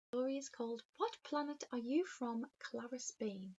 story is called What Planet Are You From, Clarice Bean.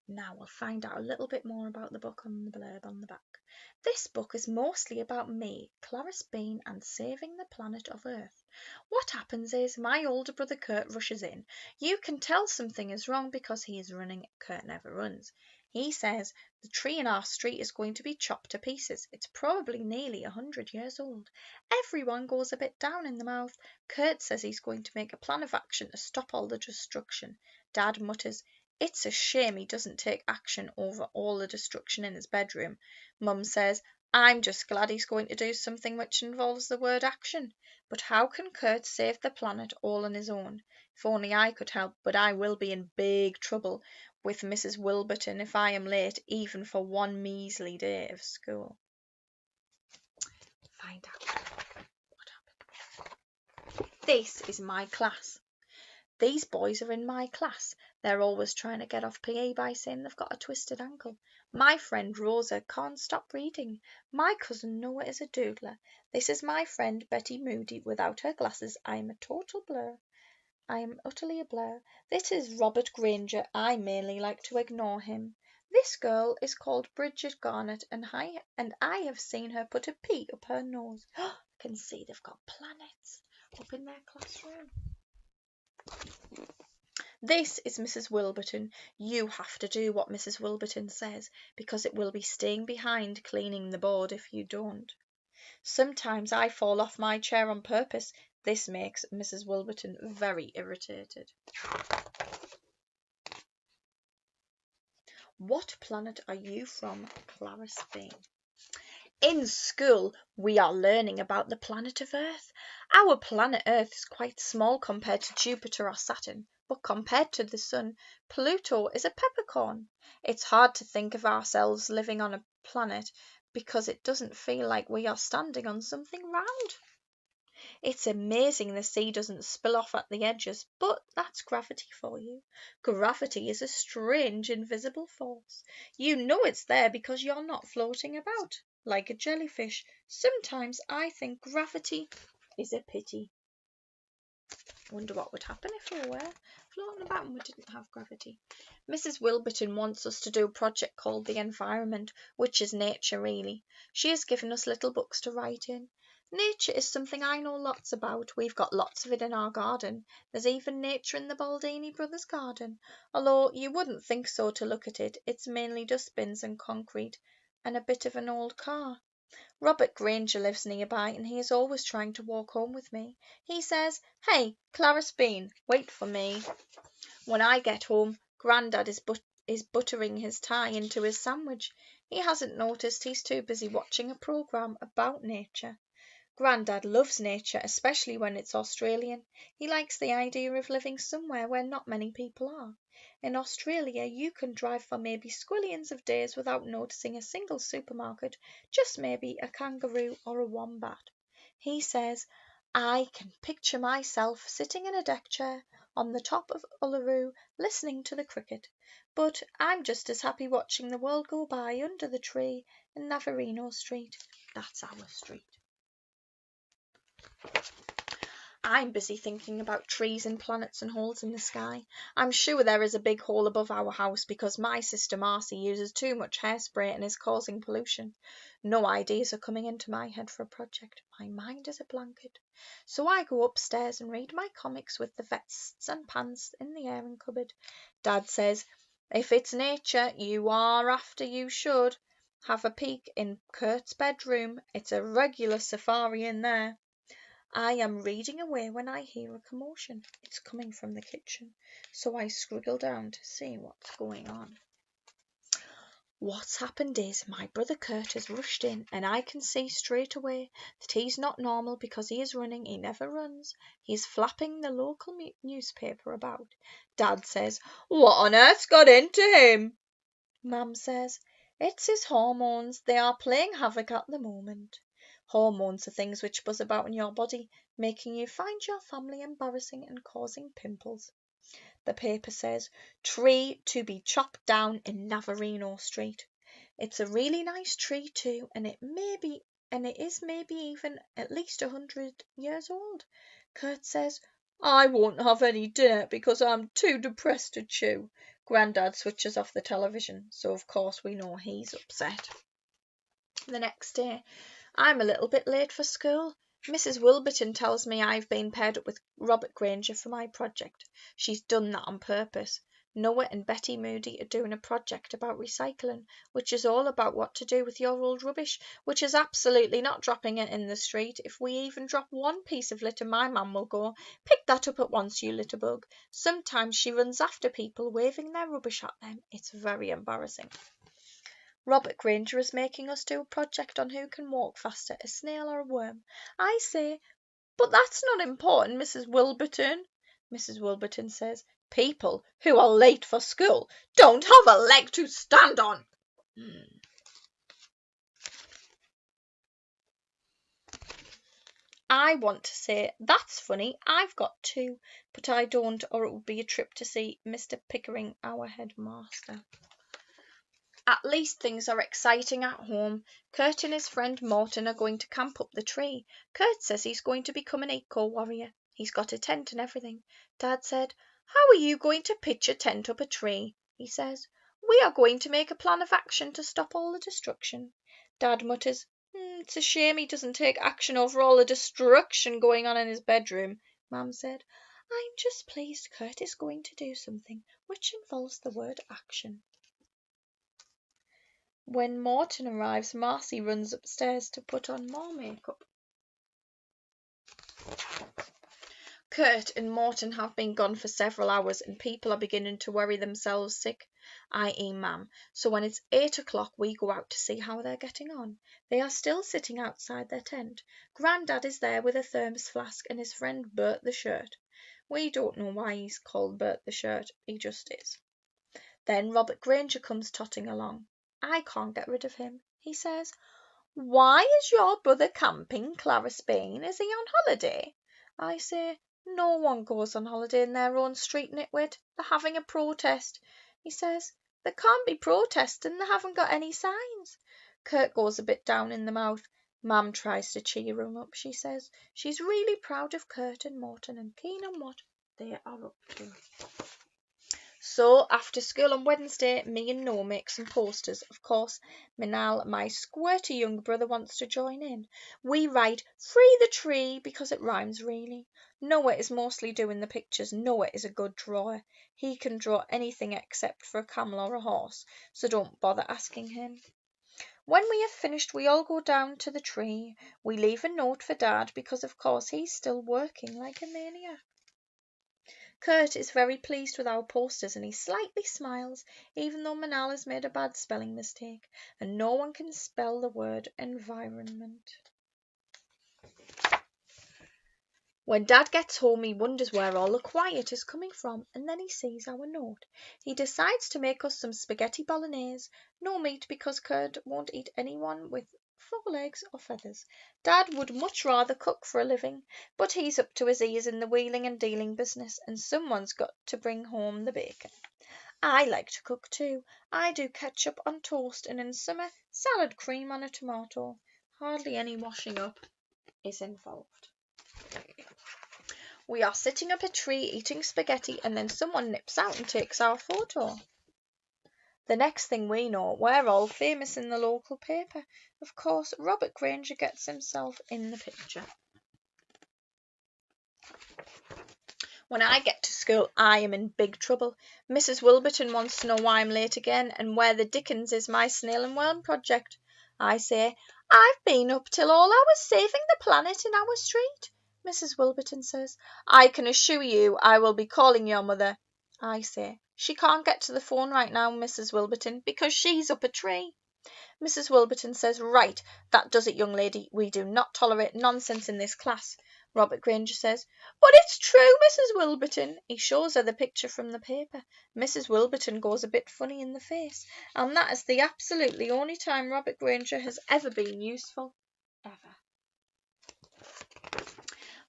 Now we'll find out a little bit more about the book on the blurb on the back. This book is mostly about me, Clarice Bean, and saving the planet of Earth. What happens is my older brother Kurt rushes in. You can tell something is wrong because he is running. Kurt never runs. He says the tree in our street is going to be chopped to pieces. It's probably nearly 100 years old. Everyone goes a bit down in the mouth. Kurt says he's going to make a plan of action to stop all the destruction. Dad mutters, it's a shame he doesn't take action over all the destruction in his bedroom. Mum says, I'm just glad he's going to do something which involves the word action. But how can Kurt save the planet all on his own? If only I could help, but I will be in big trouble with Mrs. Wilburton if I am late even for one measly day of school. Find out what happened. This is my class. These boys are in my class. They're always trying to get off PE by saying they've got a twisted ankle. My friend Rosa can't stop reading. My cousin Noah is a doodler. This is my friend Betty Moody. Without her glasses, I am a total blur. I am utterly a blur. This is Robert Granger. I mainly like to ignore him. This girl is called Bridget Garnett, and I have seen her put a P up her nose. I can see they've got planets up in their classroom. This is Mrs. Wilburton. You have to do what Mrs. Wilburton says, because it will be staying behind cleaning the board if you don't. Sometimes I fall off my chair on purpose. This makes Mrs. Wilburton very irritated. What planet are you from, Clarice Bean? In school, we are learning about the planet of Earth. Our planet Earth is quite small compared to Jupiter or Saturn, but compared to the Sun, Pluto is a peppercorn. It's hard to think of ourselves living on a planet because it doesn't feel like we are standing on something round. It's amazing the sea doesn't spill off at the edges, but that's gravity for you. Gravity is a strange invisible force. You know it's there because you're not floating about like a jellyfish. Sometimes I think gravity is a pity. Wonder what would happen if we were floating about and we didn't have gravity. Mrs. Wilburton wants us to do a project called The Environment, which is nature really. She has given us little books to write in. Nature is something I know lots about. We've got lots of it in our garden. There's even nature in the Baldini brothers' garden. Although you wouldn't think so to look at it, it's mainly dustbins and concrete and a bit of an old car. Robert Granger lives nearby and he is always trying to walk home with me. He says, Hey, Clarice Bean, wait for me. When I get home, Grandad is buttering his tie into his sandwich. He hasn't noticed he's too busy watching a programme about nature. Grandad loves nature, especially when it's Australian. He likes the idea of living somewhere where not many people are. In Australia, you can drive for maybe squillions of days without noticing a single supermarket, just maybe a kangaroo or a wombat. He says, I can picture myself sitting in a deck chair on the top of Uluru listening to the cricket, but I'm just as happy watching the world go by under the tree in Navarino Street. That's our street. I'm busy thinking about trees and planets and holes in the sky. I'm sure there is a big hole above our house because my sister Marcy uses too much hairspray and is causing pollution. No ideas are coming into my head for a project. My mind is a blanket. So I go upstairs and read my comics with the vests and pants in the airing cupboard. Dad says, if it's nature you are after, you should have a peek in Kurt's bedroom. It's a regular safari in there. I am reading away when I hear a commotion. It's coming from the kitchen, so I scribble down to see what's going on. What's happened is my brother Kurt has rushed in, and I can see straight away that he's not normal because he is running. He never runs. He's flapping the local newspaper about. Dad says, What on earth's got into him? Mum says, It's his hormones. They are playing havoc at the moment. Hormones are things which buzz about in your body, making you find your family embarrassing and causing pimples. The paper says, Tree to be chopped down in Navarino Street. It's a really nice tree too, and it is maybe even at least 100 years old. Kurt says, I won't have any dinner because I'm too depressed to chew. Grandad switches off the television, so of course we know he's upset. The next day, I'm a little bit late for school. Mrs. Wilburton tells me I've been paired up with Robert Granger for my project. She's done that on purpose. Noah and Betty Moody are doing a project about recycling, which is all about what to do with your old rubbish, which is absolutely not dropping it in the street. If we even drop one piece of litter, my mum will go, "Pick that up at once, you litter bug." Sometimes she runs after people, waving their rubbish at them. It's very embarrassing. Robert Granger is making us do a project on who can walk faster, a snail or a worm. I say, "But that's not important, Mrs. Wilburton." Mrs. Wilburton says, "People who are late for school don't have a leg to stand on." I want to say, "That's funny, I've got two," but I don't, or it would be a trip to see Mr. Pickering, our headmaster. At least things are exciting at home. Kurt and his friend Morton are going to camp up the tree. Kurt says he's going to become an eco-warrior. He's got a tent and everything. Dad said, "How are you going to pitch a tent up a tree?" He says, "We are going to make a plan of action to stop all the destruction." Dad mutters, "It's a shame he doesn't take action over all the destruction going on in his bedroom." Mum said, "I'm just pleased Kurt is going to do something which involves the word action." When Morton arrives, Marcy runs upstairs to put on more makeup. Kurt and Morton have been gone for several hours and people are beginning to worry themselves sick, i.e. Mam. So when it's 8 o'clock we go out to see how they're getting on. They are still sitting outside their tent. Grandad is there with a thermos flask and his friend Bert the Shirt. We don't know why he's called Bert the Shirt, he just is. Then Robert Granger comes trotting along. I can't get rid of him. He says, "Why is your brother camping, Clarice Bain? Is he on holiday?" I say, "No one goes on holiday in their own street, Nitwit. They're having a protest." He says, "There can't be protesting, they haven't got any signs." Kurt goes a bit down in the mouth. Mam tries to cheer him up. She says she's really proud of Kurt and Morton and keen on what they are up to. So, after school on Wednesday, me and Noah make some posters. Of course, Minal, my squirty young brother, wants to join in. We write "Free the Tree" because it rhymes really. Noah is mostly doing the pictures. Noah is a good drawer. He can draw anything except for a camel or a horse, so don't bother asking him. When we have finished, we all go down to the tree. We leave a note for Dad because, of course, he's still working like a maniac. Kurt is very pleased with our posters and he slightly smiles, even though Manal has made a bad spelling mistake and no one can spell the word environment. When Dad gets home, he wonders where all the quiet is coming from, and then he sees our note. He decides to make us some spaghetti bolognese, no meat because Kurt won't eat anyone with 4 legs or feathers. Dad would much rather cook for a living, but he's up to his ears in the wheeling and dealing business, and someone's got to bring home the bacon. I like to cook too. I do ketchup on toast, and in summer, salad cream on a tomato. Hardly any washing up is involved. We are sitting up a tree eating spaghetti and then someone nips out and takes our photo. The next thing we know, we're all famous in the local paper. Of course, Robert Granger gets himself in the picture. When I get to school, I am in big trouble. Mrs. Wilburton wants to know why I'm late again and where the dickens is my snail and worm project. I say, "I've been up till all hours saving the planet in our street." Mrs. Wilburton says, "I can assure you I will be calling your mother." I say, "She can't get to the phone right now, Mrs. Wilburton, because she's up a tree." Mrs. Wilburton says, "Right, that does it, young lady. We do not tolerate nonsense in this class." Robert Granger says, "But it's true, Mrs. Wilburton." He shows her the picture from the paper. Mrs. Wilburton goes a bit funny in the face, and that is the absolutely only time Robert Granger has ever been useful. Ever.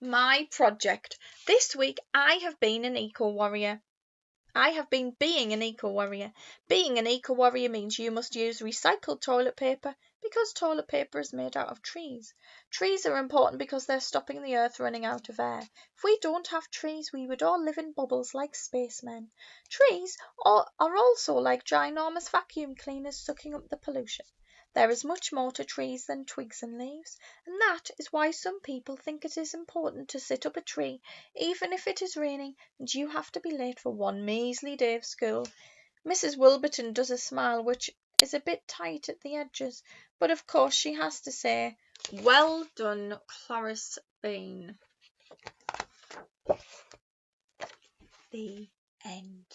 My project. This week I have been an eco-warrior. I have been being an eco-warrior. Being an eco-warrior means you must use recycled toilet paper because toilet paper is made out of trees. Trees are important because they're stopping the earth running out of air. If we don't have trees, we would all live in bubbles like spacemen. Trees are also like ginormous vacuum cleaners sucking up the pollution. There is much more to trees than twigs and leaves, and that is why some people think it is important to sit up a tree, even if it is raining and you have to be late for one measly day of school. Mrs. Wilburton does a smile which is a bit tight at the edges, but of course she has to say, "Well done, Clarice Bean." The end.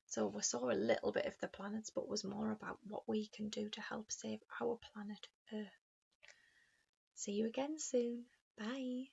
So we saw a little bit of the planets, but was more about what we can do to help save our planet Earth. See you again soon. Bye.